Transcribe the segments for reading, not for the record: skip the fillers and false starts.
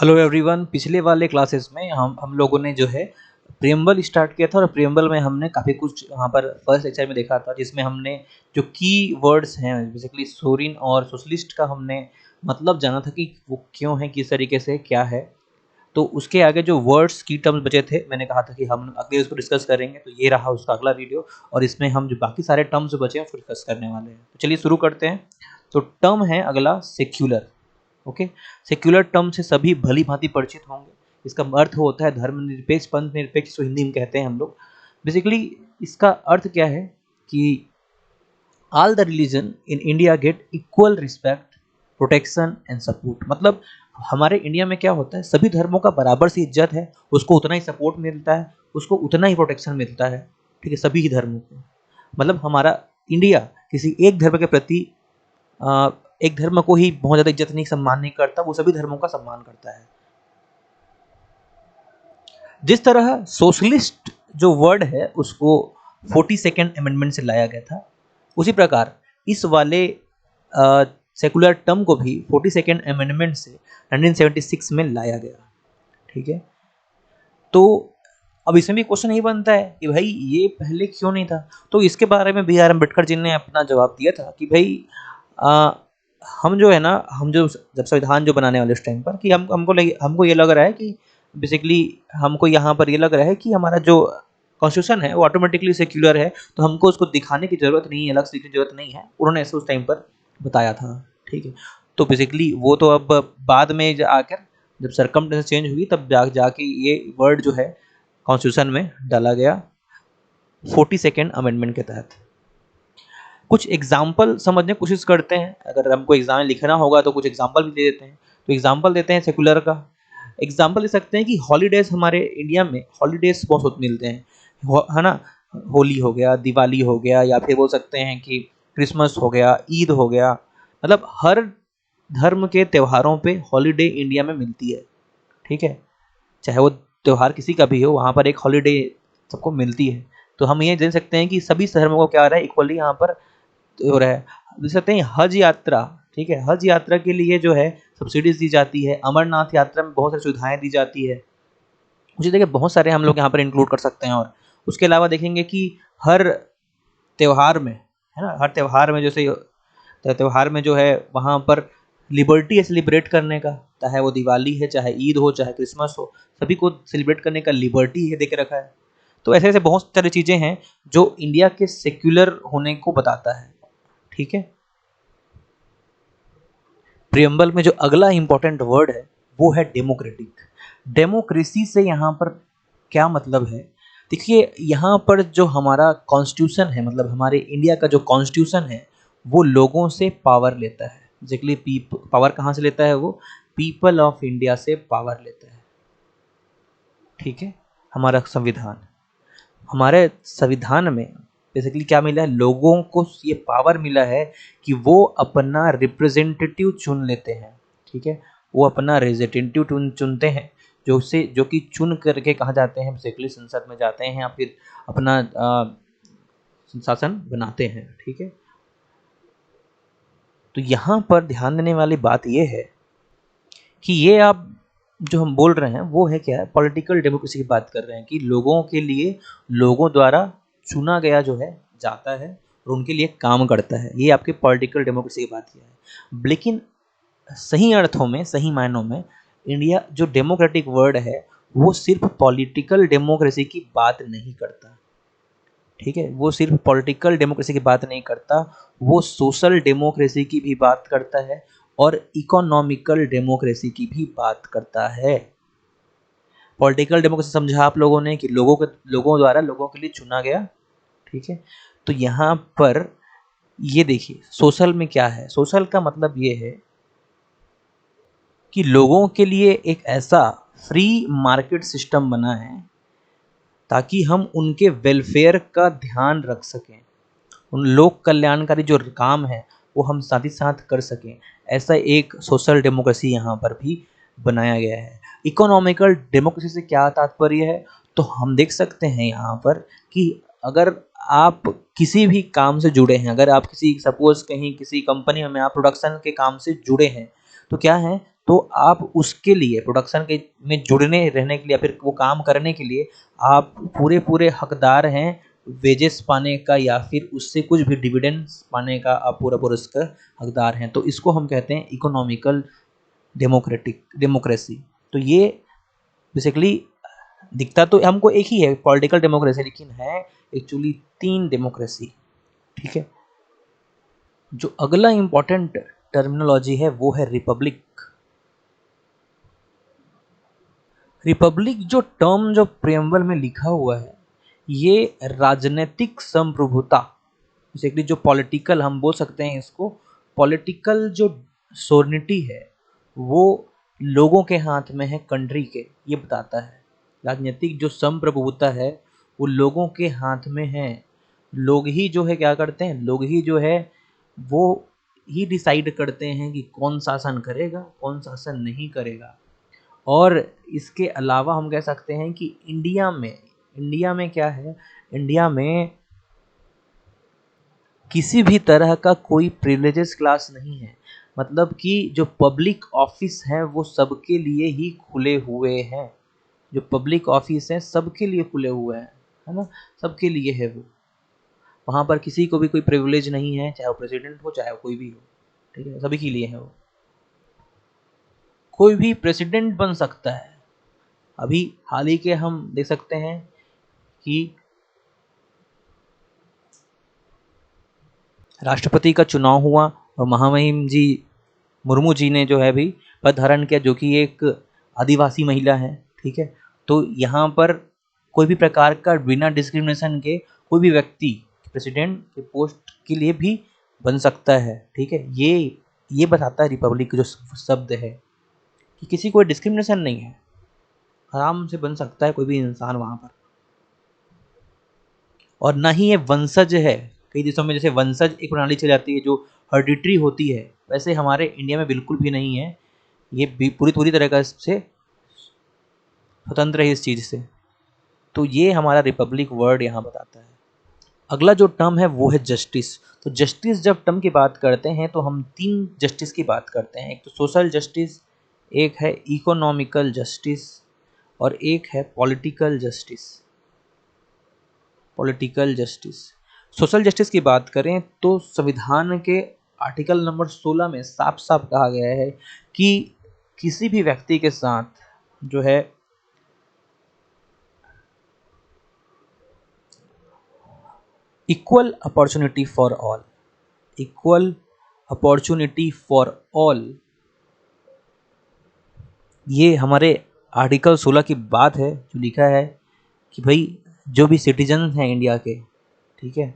Hello everyone. पिछले वाले classes में हम लोगों ने जो है प्रियम्बल स्टार्ट किया था और प्रियम्बल में हमने काफ़ी कुछ वहाँ पर फर्स्ट लेक्चर में देखा था, जिसमें हमने जो की वर्ड्स हैं बेसिकली सोरिन और सोशलिस्ट का हमने मतलब जाना था कि वो क्यों है, किस तरीके से, क्या है। तो उसके आगे जो वर्ड्स की टर्म्स बचे थे, मैंने कहा था कि हम अगले उसको डिस्कस करेंगे, तो ये रहा उसका अगला वीडियो और इसमें हम जो बाकी सारे टर्म्स बचे हैं उसको डिस्कस करने वाले हैं। तो चलिए शुरू करते हैं। तो टर्म है अगला सेक्युलर। ओके, सेक्युलर टर्म से सभी भली भांति परिचित होंगे। इसका अर्थ होता है धर्मनिरपेक्ष, पंथ निरपेक्ष, जिसको हिंदी में कहते हैं हम लोग। बेसिकली इसका अर्थ क्या है कि all the religion in India get equal respect, protection and support. मतलब हमारे इंडिया में क्या होता है, सभी धर्मों का बराबर सी इज्जत है, उसको उतना ही सपोर्ट मिलता है, उसको उतना ही प्रोटेक्शन मिलता है। ठीक है, सभी ही धर्मों को। मतलब हमारा इंडिया किसी एक धर्म के प्रति एक धर्म को ही बहुत ज़्यादा इज्जत नहीं, सम्मान नहीं करता, वो सभी धर्मों का सम्मान करता है। जिस तरह सोशलिस्ट जो वर्ड है उसको 42nd अमेंडमेंट से लाया गया था, उसी प्रकार इस वाले सेकुलर टर्म को भी 42nd अमेंडमेंट से 1976 में लाया गया। ठीक है, तो अब इसमें भी क्वेश्चन यही बनता है कि भाई ये पहले क्यों नहीं था। तो इसके बारे में बी आर अम्बेडकर जी ने अपना जवाब दिया था कि भाई हम जो है ना, हम जो जब संविधान जो बनाने वाले उस टाइम पर कि हमको ये लग रहा है कि बेसिकली हमको यहाँ पर ये लग रहा है कि हमारा जो कॉन्स्टिट्यूशन है वो ऑटोमेटिकली सेक्युलर है, तो हमको उसको दिखाने की ज़रूरत नहीं है, अलग से दिखाने की ज़रूरत नहीं है। उन्होंने ऐसे उस टाइम पर बताया था। ठीक है, तो बेसिकली वो तो अब बाद में आकर जब सरकमस्टेंसेस चेंज हुई तब जाके ये वर्ड जो है कॉन्स्टिट्यूशन में डाला गया 42nd अमेंडमेंट के तहत। कुछ एग्जाम्पल समझने की कोशिश करते हैं। अगर हमको एग्जाम में लिखना होगा तो कुछ एग्जाम्पल भी दे देते हैं। तो एग्जाम्पल देते हैं सेकुलर का। एग्जाम्पल दे सकते हैं कि हॉलीडेज हमारे इंडिया में हॉलीडेज बहुत मिलते हैं, है ना। होली हो गया, दिवाली हो गया, या फिर बोल सकते हैं कि क्रिसमस हो गया, ईद हो गया। मतलब हर धर्म के त्योहारों पे हॉलीडे इंडिया में मिलती है। ठीक है, चाहे वो त्यौहार किसी का भी हो, वहाँ पर एक हॉलीडे सबको मिलती है। तो हम ये देख सकते हैं कि सभी धर्मों को क्या आ रहा है, इक्वली यहाँ पर हो रहा है। देख सकते हैं हज यात्रा। ठीक है, हज यात्रा के लिए जो है सब्सिडीज दी जाती है। अमरनाथ यात्रा में बहुत सारी सुविधाएं दी जाती है। उसी देखिए बहुत सारे हम लोग यहाँ पर इंक्लूड कर सकते हैं। और उसके अलावा देखेंगे कि हर त्यौहार में, है ना, हर त्यौहार में जैसे त्यौहार में जो है वहाँ पर लिबर्टी है सेलिब्रेट करने का, चाहे वो दिवाली है, चाहे ईद हो, चाहे क्रिसमस हो, सभी को सेलिब्रेट करने का लिबर्टी है दे के रखा है। तो ऐसे ऐसे बहुत सारी चीज़ें हैं जो इंडिया के सेक्युलर होने को बताता है। ठीक है, प्रियम्बल में जो अगला इंपॉर्टेंट वर्ड है वो है डेमोक्रेटिक। डेमोक्रेसी से यहाँ पर क्या मतलब है, देखिए यहाँ पर जो हमारा कॉन्स्टिट्यूशन है, मतलब हमारे इंडिया का जो कॉन्स्टिट्यूशन है वो लोगों से पावर लेता है। बेसिकली पावर कहाँ से लेता है, वो पीपल ऑफ इंडिया से पावर लेता है। ठीक है, हमारा संविधान, हमारे संविधान में बेसिकली क्या मिला है, लोगों को ये पावर मिला है कि वो अपना रिप्रेजेंटेटिव चुन लेते हैं। ठीक है, वो अपना रिप्रेजेंटेटिव चुनते हैं, जो कि चुन करके कहाँ जाते हैं, बेसिकली संसद में जाते हैं या फिर अपना शासन बनाते हैं। ठीक है, तो यहाँ पर ध्यान देने वाली बात ये है कि ये आप जो हम बोल रहे हैं वो है क्या है, पॉलिटिकल डेमोक्रेसी की बात कर रहे हैं कि लोगों के लिए, लोगों द्वारा चुना गया जो है जाता है और उनके लिए काम करता है। ये आपकी पॉलिटिकल डेमोक्रेसी की बात किया है। लेकिन सही अर्थों में, सही मायनों में इंडिया जो डेमोक्रेटिक वर्ड है वो सिर्फ पॉलिटिकल डेमोक्रेसी की बात नहीं करता। ठीक है, वो सिर्फ पॉलिटिकल डेमोक्रेसी की बात नहीं करता, वो सोशल डेमोक्रेसी की भी बात करता है और इकोनॉमिकल डेमोक्रेसी की भी बात करता है। पॉलिटिकल डेमोक्रेसी समझा आप लोगों ने कि लोगों द्वारा लोगों के लिए चुना गया। ठीक है, तो यहाँ पर ये देखिए सोशल में क्या है, सोशल का मतलब ये है कि लोगों के लिए एक ऐसा फ्री मार्केट सिस्टम बना है ताकि हम उनके वेलफेयर का ध्यान रख सकें, उन लोक कल्याणकारी जो काम है वो हम साथ ही साथ कर सकें। ऐसा एक सोशल डेमोक्रेसी यहाँ पर भी बनाया गया है। इकोनॉमिकल डेमोक्रेसी से क्या तात्पर्य है, तो हम देख सकते हैं यहाँ पर कि अगर आप किसी भी काम से जुड़े हैं, अगर आप किसी सपोज कहीं किसी कंपनी में आप प्रोडक्शन के काम से जुड़े हैं, तो क्या है, तो आप उसके लिए प्रोडक्शन के में जुड़ने रहने के लिए या फिर वो काम करने के लिए आप पूरे पूरे हकदार हैं वेजेस पाने का, या फिर उससे कुछ भी डिविडेंड्स पाने का आप पूरा पूरा उसका हकदार हैं। तो इसको हम कहते हैं इकोनॉमिकल डेमोक्रेसी। तो ये बेसिकली दिखता तो हमको एक ही है, पॉलिटिकल डेमोक्रेसी, लेकिन है एक्चुअली 3 डेमोक्रेसी। ठीक है, जो अगला इंपॉर्टेंट टर्मिनोलॉजी है वो है रिपब्लिक। रिपब्लिक जो टर्म जो प्रियम्बल में लिखा हुआ है, ये राजनीतिक संप्रभुता, बेसिकली जो पॉलिटिकल हम बोल सकते हैं इसको, पॉलिटिकल जो सोर्निटी है वो लोगों के हाथ में है, कंट्री के, ये बताता है। राजनीतिक जो संप्रभुता है वो लोगों के हाथ में है। लोग ही जो है क्या करते हैं, लोग ही जो है वो ही डिसाइड करते हैं कि कौन शासन करेगा कौन शासन नहीं करेगा। और इसके अलावा हम कह सकते हैं कि इंडिया में क्या है, इंडिया में किसी भी तरह का कोई प्रिविलेजेस क्लास नहीं है। मतलब कि जो पब्लिक ऑफिस है वो सबके लिए ही खुले हुए हैं। जो पब्लिक ऑफिस है सबके लिए खुले हुए हैं, है ना, सबके लिए है वो। वहाँ पर किसी को भी कोई प्रिविलेज नहीं है, चाहे वो प्रेसिडेंट हो चाहे वो कोई भी हो। ठीक है, सभी के लिए है वो। कोई भी प्रेसिडेंट बन सकता है। अभी हाल ही के हम देख सकते हैं कि राष्ट्रपति का चुनाव हुआ और महामहिम जी मुर्मू जी ने जो है भी पद धारण किया, जो कि एक आदिवासी महिला है। ठीक है, तो यहाँ पर कोई भी प्रकार का बिना डिस्क्रिमिनेशन के कोई भी व्यक्ति प्रेसिडेंट के पोस्ट के लिए भी बन सकता है। ठीक है, ये बताता है रिपब्लिक जो शब्द है कि किसी को डिस्क्रिमिनेशन नहीं है, आराम से बन सकता है कोई भी इंसान वहाँ पर। और ना ही ये वंशज है। कई देशों में जैसे वंशज एक प्रणाली चली जाती है जो हेरिडिटरी होती है, वैसे हमारे इंडिया में बिल्कुल भी नहीं है। ये पूरी तरह से स्वतंत्र है इस चीज़ से। तो ये हमारा रिपब्लिक वर्ड यहाँ बताता है। अगला जो टर्म है वो है जस्टिस। तो जस्टिस जब टर्म की बात करते हैं तो हम 3 जस्टिस की बात करते हैं। एक तो सोशल जस्टिस, एक है इकोनॉमिकल जस्टिस और एक है political justice. Political justice, social justice की बात करें तो संविधान के आर्टिकल नंबर 16 में साफ साफ कहा गया है कि किसी भी व्यक्ति के साथ जो है equal opportunity for all, equal opportunity for all, ये हमारे आर्टिकल 16 की बात है जो लिखा है कि भाई जो भी सिटीजन हैं इंडिया के, ठीक है,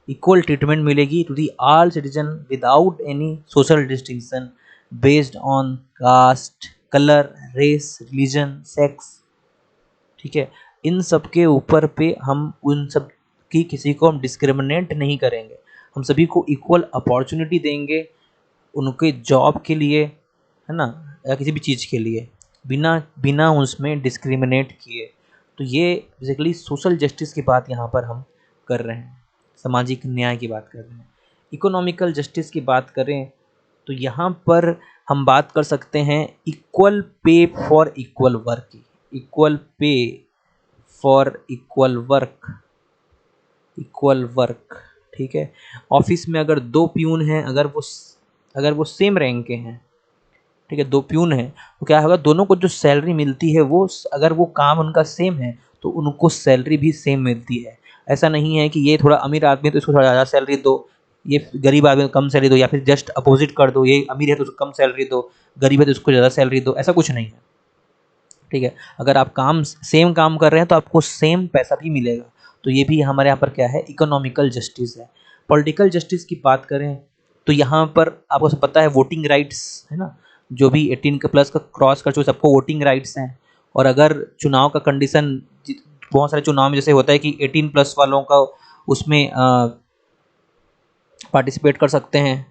इक्वल ट्रीटमेंट मिलेगी to the all citizen without any social distinction based on caste, colour, race, religion, sex. ठीक है, इन सब के ऊपर पे हम उन सब की किसी को हम डिस्क्रिमिनेट नहीं करेंगे, हम सभी को इक्वल अपॉर्चुनिटी देंगे उनके जॉब के लिए, है ना, या किसी भी चीज़ के लिए, बिना बिना उसमें डिस्क्रिमिनेट किए। तो ये बेसिकली सोशल जस्टिस की बात यहाँ पर हम कर रहे हैं, सामाजिक न्याय की बात कर रहे हैं। इकोनॉमिकल जस्टिस की बात करें तो यहाँ पर हम बात कर सकते हैं equal pay for equal work की। Equal pay for equal work, equal work. ठीक है, ऑफिस में अगर 2 प्यून हैं, अगर वो सेम रैंक के हैं, ठीक है, 2 प्यून हैं, तो क्या होगा, दोनों को जो सैलरी मिलती है वो, अगर वो काम उनका सेम है तो उनको सैलरी भी सेम मिलती है। ऐसा नहीं है कि ये थोड़ा अमीर आदमी है तो इसको थोड़ा ज़्यादा सैलरी दो, ये गरीब आदमी को कम सैलरी दो, या फिर जस्ट अपोजिट कर दो, ये अमीर है तो उसको कम सैलरी दो, गरीब है तो उसको ज़्यादा सैलरी दो, ऐसा कुछ नहीं है। ठीक है, अगर आप सेम काम कर रहे हैं तो आपको सेम पैसा भी मिलेगा। तो ये भी हमारे यहाँ पर क्या है, इकोनॉमिकल जस्टिस है। पॉलिटिकल जस्टिस की बात करें तो यहाँ पर आपको सब पता है वोटिंग राइट्स, है ना, जो भी 18 के प्लस का क्रॉस कर चुके सबको वोटिंग राइट्स हैं। और अगर चुनाव का कंडीशन, बहुत सारे चुनाव में जैसे होता है कि 18 प्लस वालों का उसमें पार्टिसिपेट कर सकते हैं,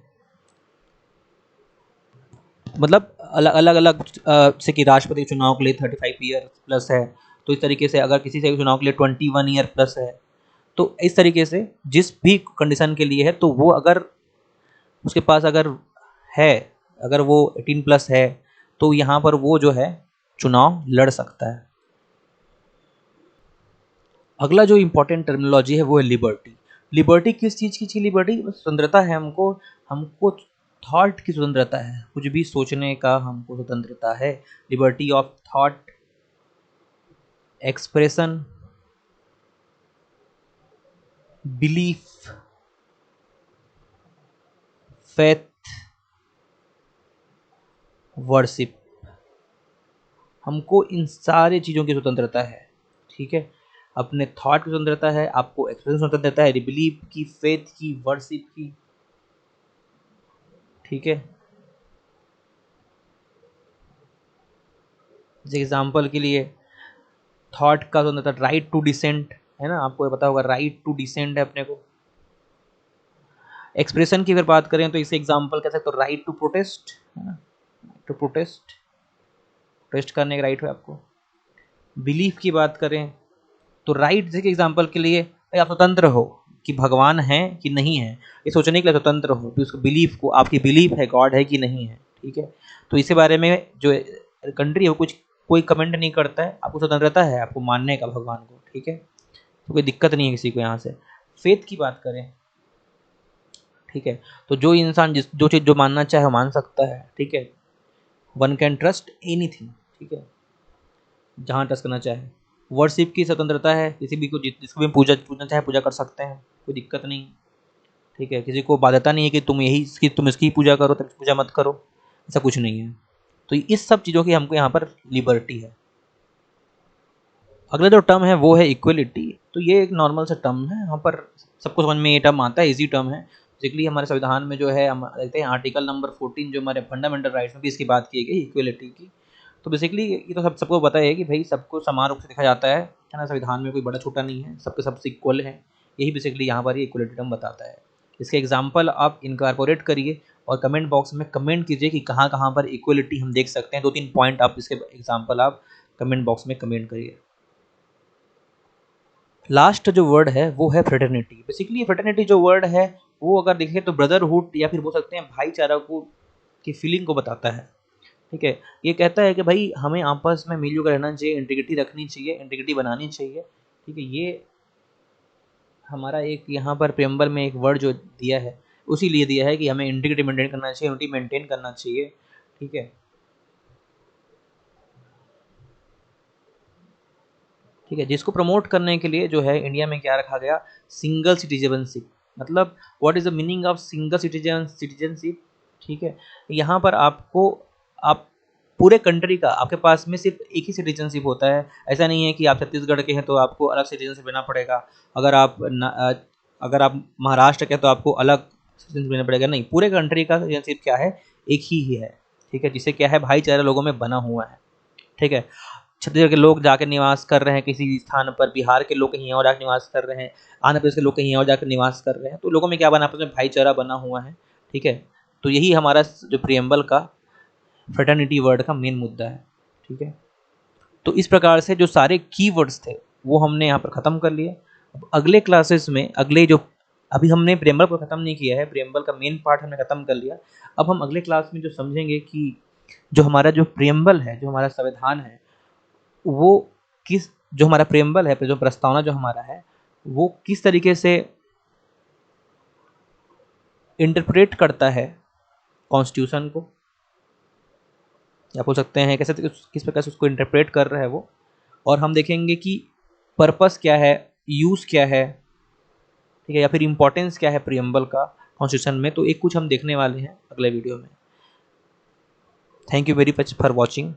मतलब अलग अलग से कि राष्ट्रपति चुनाव के लिए 35 ईयर प्लस है, तो इस तरीके से अगर किसी से चुनाव के लिए 21 ईयर प्लस है, तो इस तरीके से जिस भी कंडीशन के लिए है, तो वो अगर उसके पास अगर है, अगर वो 18 प्लस है तो यहाँ पर वो जो है चुनाव लड़ सकता है। अगला जो इम्पोर्टेंट टर्मिनोलॉजी है वो है लिबर्टी। लिबर्टी किस चीज़ की चाहिए? लिबर्टी स्वतंत्रता है, हमको हमको थॉट की स्वतंत्रता है, कुछ भी सोचने का हमको स्वतंत्रता है। Liberty of thought, expression, belief, faith, worship, हमको इन सारे चीज़ों की स्वतंत्रता है। ठीक है, अपने थॉट की स्वतंत्रता है, आपको एक्सप्रेशन स्वतंत्रता है, बिलीफ की, फेथ की, वर्शिप की। ठीक है, एग्जाम्पल के लिए थॉट का स्वतंत्रता, राइट टू डिसेंट है ना, आपको पता होगा राइट टू डिसेंट है अपने को। एक्सप्रेशन की अगर बात करें तो इसे एग्जाम्पल कह सकते हो राइट टू प्रोटेस्ट, है ना, टू प्रोटेस्ट करने का राइट है आपको। बिलीफ की बात करें तो राइट, जैसे एग्जाम्पल के लिए आप स्वतंत्र हो कि भगवान है कि नहीं है, ये सोचने के लिए स्वतंत्र हो कि उसको बिलीफ को, आपकी बिलीफ है गॉड है कि नहीं है। ठीक है, तो इसी बारे में जो कंट्री है वो कुछ कोई कमेंट नहीं करता है, आपको स्वतंत्रता है आपको मानने का भगवान को। ठीक है, तो कोई दिक्कत नहीं है किसी को यहाँ से। फेथ की बात करें, ठीक है, तो जो इंसान जिस जो चीज़ जो मानना चाहे वो मान सकता है। ठीक है, वन कैन ट्रस्ट एनीथिंग। ठीक है, जहाँ ट्रस्ट करना चाहे। वर्शिप की स्वतंत्रता है, किसी भी को जिसको भी पूजना चाहे पूजा कर सकते हैं, कोई दिक्कत नहीं। ठीक है, किसी को बाध्यता नहीं है कि तुम इसकी पूजा करो, तुम पूजा मत करो, ऐसा कुछ नहीं है। तो इस सब चीज़ों की हमको यहाँ पर लिबर्टी है। अगला जो टर्म है वो है इक्वलिटी। तो ये एक नॉर्मल सा टर्म है, यहाँ पर सबको समझ में ये टर्म आता है, इजी टर्म है। बेसिकली हमारे संविधान में जो है हम देखते हैं आर्टिकल नंबर 14 जो हमारे फंडामेंटल राइट्स में भी इसकी बात की गई, इक्वलिटी की। तो बेसिकली ये तो सबको पता है कि भाई सबको समान रूप से देखा जाता है ना, संविधान में कोई बड़ा छोटा नहीं है, सबके सबसे इक्वल है। यही बेसिकली यहाँ पर ये इक्वलिटी टर्म बताता है। इसके एग्जाम्पल आप इनकॉर्पोरेट करिए और कमेंट बॉक्स में कमेंट कीजिए कि कहाँ कहाँ पर इक्वलिटी हम देख सकते हैं। 2-3 पॉइंट आप इसके एग्जाम्पल आप कमेंट बॉक्स में कमेंट करिए। लास्ट जो वर्ड है वो है फ्रेटर्निटी। बेसिकली फ्रेटर्निटी जो वर्ड है वो अगर देखें तो ब्रदरहुड या फिर बोल सकते हैं भाईचारा को की फीलिंग को बताता है। ठीक है, ये कहता है कि भाई हमें आपस में मिलजुल कर रहना चाहिए, इंटीग्रिटी रखनी चाहिए, इंटीग्रिटी बनानी चाहिए। ठीक है, ये हमारा एक यहाँ पर प्रेम्बल में एक वर्ड जो दिया है उसी लिए दिया है कि हमें इंटीग्रिटी मेंटेन करना चाहिए, यूनिटी मेंटेन करना चाहिए। ठीक है, ठीक है, जिसको प्रमोट करने के लिए जो है इंडिया में क्या रखा गया, सिंगल सिटीजनशिप। मतलब what is the meaning of single citizenship? ठीक है, यहाँ पर आपको आप पूरे कंट्री का आपके पास में सिर्फ एक ही सिटीजनशिप होता है। ऐसा नहीं है कि आप छत्तीसगढ़ के हैं तो आपको अलग सिटीजनशिप लेना पड़ेगा, अगर आप महाराष्ट्र के हैं तो आपको अलग सिटीजनशिप लेना पड़ेगा। नहीं, पूरे कंट्री का सिटीजनशिप क्या है, एक ही है। ठीक है, जिसे क्या है भाईचारा लोगों में बना हुआ है। ठीक है, छत्तीसगढ़ के लोग जाकर निवास कर रहे हैं किसी स्थान पर, बिहार के लोग कहीं और जाकर निवास कर रहे हैं, आंध्र प्रदेश के लोग कहीं और जाकर निवास कर रहे हैं, तो लोगों में क्या बना, आपस में भाईचारा बना हुआ है। ठीक है, तो यही हमारा जो प्रियम्बल का फ्रेटर्निटी वर्ड का मेन मुद्दा है। ठीक है, तो इस प्रकार से जो सारे कीवर्ड्स थे वो हमने यहाँ पर ख़त्म कर लिए। अब अगले क्लासेस में अगले जो अभी हमने प्रियम्बल को ख़त्म नहीं किया है, प्रियम्बल का मेन पार्ट हमने ख़त्म कर लिया। अब हम अगले क्लास में जो समझेंगे कि जो हमारा जो प्रियम्बल है, जो हमारा संविधान है, वो किस जो हमारा प्रेम्बल है, जो प्रस्तावना जो हमारा है, वो किस तरीके से इंटरप्रेट करता है कॉन्स्टिट्यूशन को, या बोल सकते हैं कैसे किस प्रकार से उसको इंटरप्रेट कर रहा है वो। और हम देखेंगे कि पर्पस क्या है, यूज़ क्या है, ठीक है, या फिर इम्पोर्टेंस क्या है प्रियम्बल का कॉन्स्टिट्यूशन में। तो एक कुछ हम देखने वाले हैं अगले वीडियो में। Thank you very much for watching.